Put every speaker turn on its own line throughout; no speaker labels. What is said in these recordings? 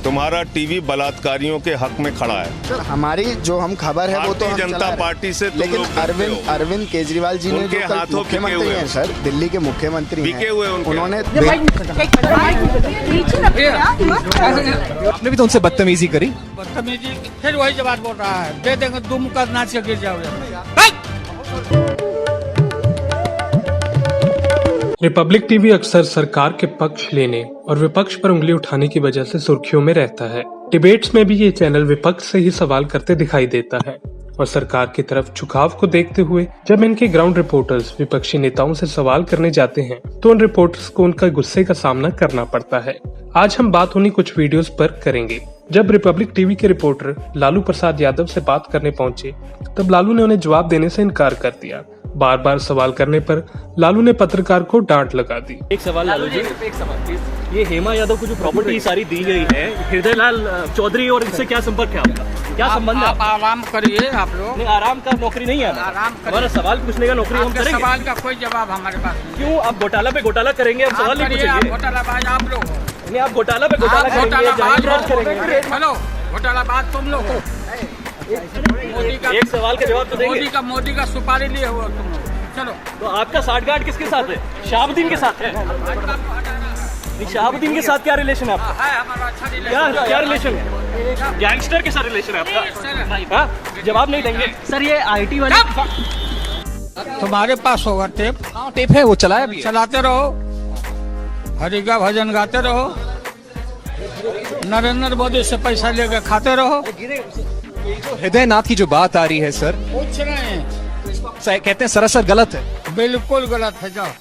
तुम्हारा टीवी बलात्कारियों के हक में खड़ा है।
सर हमारी जो हम खबर है वो तो हम
जनता पार्टी से तुम
लेकिन
लोग
अरविंद केजरीवाल जी ने
उनके
जो
हाथों
मुख्यमंत्री हैं सर, दिल्ली के मुख्यमंत्री
बिके हुए
उन्होंने
आपने भी तो उनसे बदतमीजी करी।
बदतमीजी फिर वही जवाब बोल रहा है, दे देंगे दुम का नाच के गिर जाओगे।
रिपब्लिक टीवी अक्सर सरकार के पक्ष लेने और विपक्ष पर उंगली उठाने की वजह से सुर्खियों में रहता है। डिबेट्स में भी ये चैनल विपक्ष से ही सवाल करते दिखाई देता है और सरकार की तरफ झुकाव को देखते हुए जब इनके ग्राउंड रिपोर्टर्स विपक्षी नेताओं से सवाल करने जाते हैं तो उन रिपोर्टर्स को उनका गुस्से का सामना करना पड़ता है। आज हम बात उन्हीं कुछ वीडियोस पर करेंगे। जब रिपब्लिक टीवी के रिपोर्टर लालू प्रसाद यादव से बात करने पहुंचे तब लालू ने उन्हें जवाब देने से इनकार कर दिया। बार बार सवाल करने पर लालू ने पत्रकार को डांट लगा दी।
एक सवाल लालू जी, एक सवाल प्लीज। ये हेमा यादव को जो प्रॉपर्टी सारी दी गई है, हृदय लाल चौधरी और इससे क्या संपर्क है आपका? क्या संबंध है?
आप आराम करिए आप लोग।
नहीं, आराम का नौकरी नहीं है।
आराम करिए।
हमारा सवाल पूछने का नौकरी हम करेंगे।
सवाल का कोई जवाब हमारे पास नहीं।
क्यों आप घोटाला पे घोटाला करेंगे? हम सवाल नहीं पूछेंगे।
घोटालाबाज आप लोग।
नहीं, आप घोटाला पे घोटाला करेंगे।
चलो घोटालाबाज तुम लोग।
एक सवाल का जवाब तो देंगे।
मोदी का सुपारी लिए हुआ तुम लोग। चलो
तो आपका साठगांठ किसके साथ है? शहाबुद्दीन के साथ है। नहीं, शहाबुद्दीन के साथ क्या रिलेशन है आपका?
है हमारा अच्छा रिलेशन।
क्या रिलेशन है? गैंगस्टर के साथ रिलेशन है आपका? हाँ? जवाब नहीं देंगे सर। ये IT वाले
तुम्हारे पास होगा टेप?
टेप है, वो चलाया भी है।
चलाते रहो, हरि का भजन गाते रहो, नरेंद्र मोदी से पैसा लेकर खाते रहो।
हृदय नाथ की जो बात आ रही है सर,
पूछ रहे हैं,
कहते हैं सरासर गलत है।
बिल्कुल गलत है। जाओ।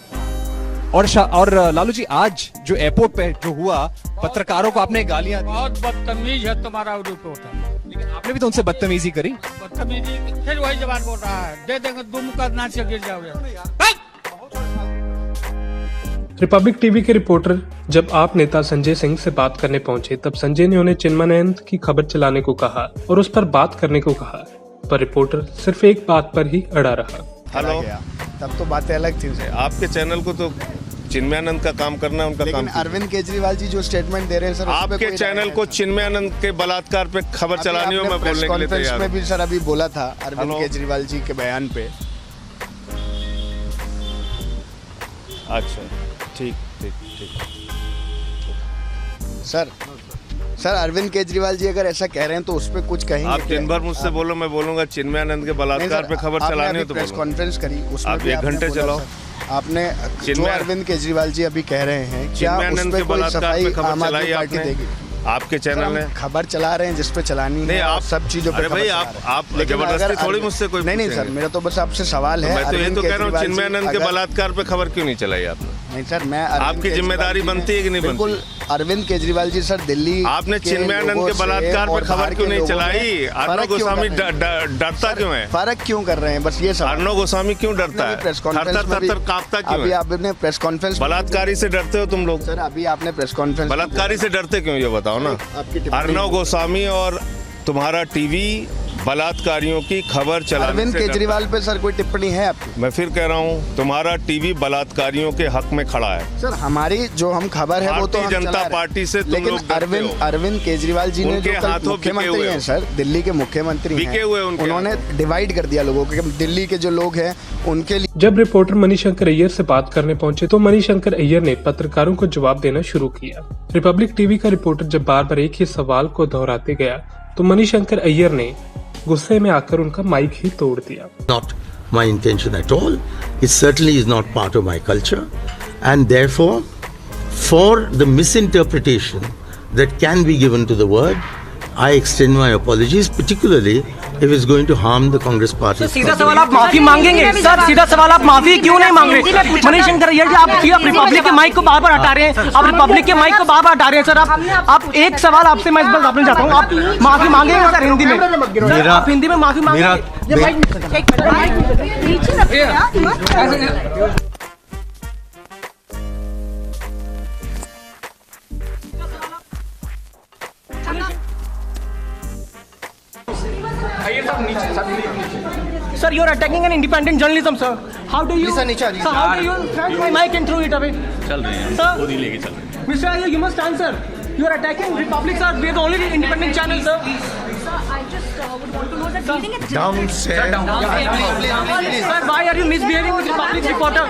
और लालू जी, आज जो एयरपोर्ट पे जो हुआ, पत्रकारों को आपने गालियां दी।
बहुत बदतमीज है तुम्हारा रिपोर्टर।
लेकिन आपने भी तो उनसे बदतमीजी करी।
बदतमीजी फिर वही जवाब बोल रहा है, दे देंगे दुम का नाच के गिर जाओगे।
रिपब्लिक टीवी के रिपोर्टर जब आप नेता संजय सिंह से बात करने पहुंचे तब संजय ने उन्हें चिन्मयानंद की खबर चलाने को कहा और उस पर बात करने को कहा, पर रिपोर्टर सिर्फ एक बात पर ही अड़ा रहा।
हेलो,
तब तो बातें अलग थी।
आपके चैनल को तो चिन्मयानंद का काम करना है, उनका काम।
लेकिन अरविंद केजरीवाल जी जो स्टेटमेंट दे रहे हैं सर,
आपके चैनल को चिन्मयानंद के बलात्कार पे खबर चलानी हो, मैं बोलने के लिए तैयार
में भी सर अभी बोला था अरविंद केजरीवाल जी के बयान पे।
अच्छा, ठीक।
सर अरविंद केजरीवाल जी अगर ऐसा कह रहे हैं तो उस पर कुछ कहेंगे?
आप दिन भर मुझसे बोलो, मैं बोलूंगा चिन्मयानंद के बलात्कार पे खबर चलानी हो तो
प्रेस कॉन्फ्रेंस करी, उसमें
आप
भी
1 घंटे चलाओ।
आपने जो अरविंद केजरीवाल जी अभी कह रहे हैं, क्या उस पे कोई सफाई आम आदमी पार्टी देगी?
आपके चैनल ने
खबर चला रहे हैं जिसपे चलानी है, आप सब चीजों पे।
भाई आप जबरदस्ती थोड़ी मुझसे कोई
नहीं सर, मेरा तो बस आपसे सवाल है।
मैं तो ये तो कह रहा हूँ, चिन्मयानंद के बलात्कार पे खबर क्यों नहीं चलाई आपने?
नहीं सर, मैं
आपकी जिम्मेदारी बनती है कि नहीं बनती?
बिल्कुल। अरविंद केजरीवाल जी सर दिल्ली,
आपने चिन्मयानंद के बलात्कार पे खबर क्यों नहीं चलाई? अर्नव गोस्वामी डरता क्यों है?
फर्क क्यों कर रहे हैं, बस ये सवाल।
अर्नव गोस्वामी क्यों डरता है? थर-थर कांपता क्यों है?
अभी आपने प्रेस कॉन्फ्रेंस।
बलात्कारी से डरते हो तुम लोग
सर? अभी आपने प्रेस कॉन्फ्रेंस।
बलात्कारी से डरते क्यों, ये बताओ ना। अर्नव गोस्वामी और तुम्हारा टीवी बलात्कारियों की खबर चलाने
अरविंद
से
केजरीवाल पे सर कोई टिप्पणी है आपकी?
मैं फिर कह रहा हूँ, तुम्हारा टीवी बलात्कारियों के हक में खड़ा है।
सर हमारी जो हम खबर है वो तो हम
जनता पार्टी से तुम
लेकिन
लोग
अरविंद केजरीवाल जी ने जो कल मुख्यमंत्री हैं सर, दिल्ली के मुख्यमंत्री हैं, उन्होंने डिवाइड कर दिया लोगों को। दिल्ली के जो लोग हैं उनके लिए।
जब रिपोर्टर मणिशंकर अय्यर से बात करने पहुंचे तो मणिशंकर अय्यर ने पत्रकारों को जवाब देना शुरू किया। रिपब्लिक टीवी का रिपोर्टर जब बार बार एक ही सवाल को दोहराते गया तो मणिशंकर अय्यर ने गुस्से में आकर उनका माइक ही तोड़ दिया।
Not my intention at all. It certainly is not part of my culture, and therefore, for the misinterpretation that can be given to the word, I extend my apologies, particularly if it's going to harm the Congress party.
सीधा सवाल, आप माफी मांगेंगे sir? सीधा सवाल, आप माफी क्यों नहीं मांग रहे? मणिशंकर अय्यर जी, आप रिपब्लिक के माइक को बार बार हटा रहे हैं। आप रिपब्लिक के माइक को बार बार हटा रहे हैं सर। आप एक सवाल आपसे मैं इस बार आपने चाहता हूँ, आप माफी मांगेंगे सर हिंदी में? आप हिंदी में माफी मांगेंगे? Sir, you are attacking an independent journalism, sir. How do you? Sir, how do you snatch my mic and throw it away? चल रहे हैं, sir. वो नहीं लेके चल रहे हैं. Mr. Ayer, you must answer. You are attacking Republic, sir. We are the only independent channel, sir.
Sir, I just would want to know that reading it.
Sir, why are you misbehaving with Republic reporter?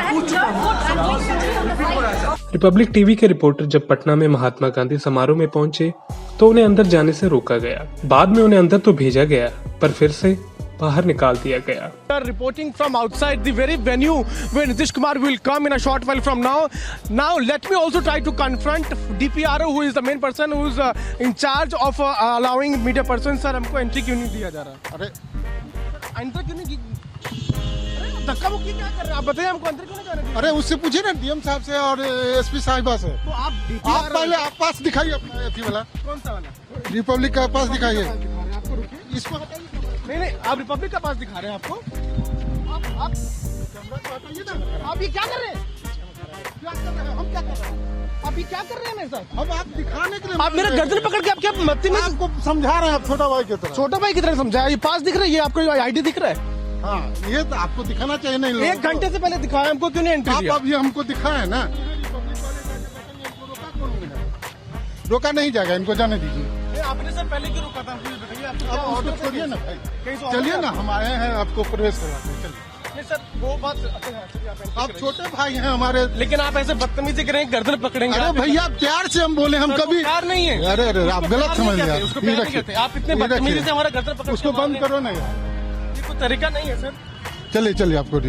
Republic TV के reporter जब पटना में महात्मा गांधी समारोह में पहुंचे तो उन्हें अंदर जाने से रोका गया। बाद में उन्हें अंदर तो भेजा गया पर फिर से बाहर निकाल दिया गया।
Reporting from outside the very venue where Nitish Kumar will come in a short while from now. Now let me also try to confront DPRO, who is the main person who is in charge of allowing media persons. Sir, हमको entry क्यों नहीं दिया जा रहा? अरे entry क्यों नहीं? धक्का मुक्की क्या कर रहे हैं? आप बताइए हमको अंदर क्यों नहीं जाने?
अरे उससे पूछिए ना डीएम साहब से और एसपी साहिबा से।
तो आप
पहले आप पास दिखाइए अपना एथी वाला।
कौन सा वाला?
रिपब्लिक का पास दिखाइए।
आपको रुकिए। इसको हटाइए। नहीं, आप रिपब्लिक का पास दिखा रहे हैं आपको। आप ये क्या कर रहे हैं? क्या कर रहे हैं? हम क्या कर रहे हैं? आप ये क्या कर रहे हैं मेरे साथ?
हम आप दिखाने के लिए।
आप मेरा गर्दन पकड़ के आप क्या मत्ती में
आपको समझा रहे हैं, आप छोटा भाई की तरह।
छोटा भाई की तरह समझाया। ये पास दिख रहा है, ये आपको आईडी दिख रहा है।
हाँ, ये तो आपको दिखाना चाहिए। नहीं,
1 घंटे से पहले दिखाया, हमको क्यों नहीं एंट्री दिया?
आप अब ये हमको दिखाए ना। रोका नहीं जाएगा, इनको जाने दीजिए।
आपने सर पहले क्यों रोका था?
आप ऑर्डर छोड़िए ना भाई, चलिए ना, हम आए हैं आपको प्रवेश करवाते हैं।
नहीं सर, वो बात
आप छोटे भाई हैं हमारे,
लेकिन आप ऐसे बदतमीजी करें, गर्दन पकड़ेंगे।
अरे भैया प्यार से हम बोले, हम कभी
प्यार नहीं है।
अरे अरे आप गलत समझ लिया।
आप इतने बदतमीजी से हमारा गर्दन पकड़,
उसको बंद करो ना यार,
ये कोई तरीका नहीं है सर।
चलिए चलिए आपको।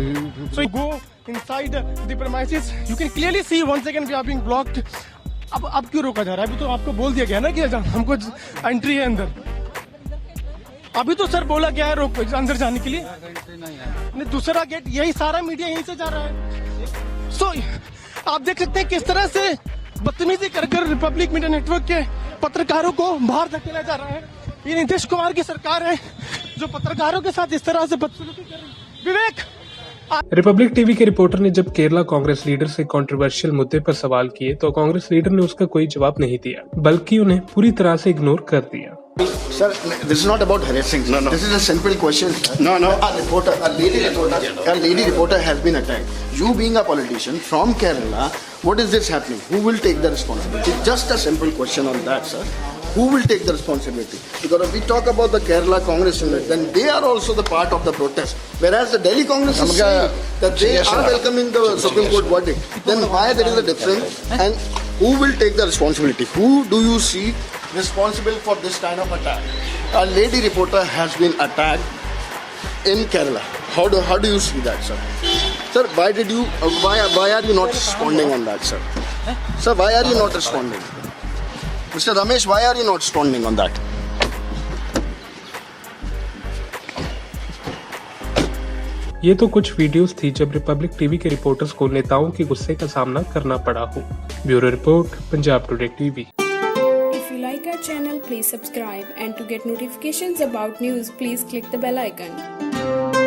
So you go inside the premises, you can clearly see once again we are being blocked. अब क्यों रोका जा रहा है? अभी तो आपको बोल दिया गया ना कि हमको एंट्री है अंदर। अभी तो सर बोला गया है रोक अंदर जाने के लिए। नहीं, दूसरा गेट, यही सारा मीडिया यहीं से जा रहा है। सो आप देख सकते हैं किस तरह से बदतमीजी कर रिपब्लिक मीडिया नेटवर्क के पत्रकारों को बाहर धकेला जा रहा है। ये नीतीश कुमार की सरकार है जो पत्रकारों के साथ इस तरह से बदसलूकी कर रही है। विवेक,
रिपब्लिक टीवी के रिपोर्टर ने जब केरला कांग्रेस लीडर से कंट्रोवर्शियल मुद्दे पर सवाल किए तो कांग्रेस लीडर ने उसका कोई जवाब नहीं दिया, बल्कि उन्हें पूरी तरह से इग्नोर कर दिया।
Sir, this is not about harassing. No. This is a simple question. No. A lady reporter has been attacked. You being a politician from Kerala, what is this happening? Who will take the responsibility? Just a simple question on that, sir. Who will take the responsibility? Because if we talk about the Kerala Congress unit, then they are also the part of the protest. Whereas the Delhi Congress is saying that they are welcoming the Supreme Court verdict. Then why there is a difference? And who will take the responsibility? Who do you see responsible for this kind of attack? A lady reporter has been attacked in Kerala. How do you see that, sir? Sir, why are you not responding on that, sir? Sir, why are you not responding? Mr. Ramesh, why are you not responding on that?
ये तो कुछ videos थी जब Republic TV के reporters को नेताओं के गुस्से का सामना करना पड़ा हो। Bureau report, Punjab today TV.
If you like our channel, please subscribe, and to get notifications about news, please click the bell icon.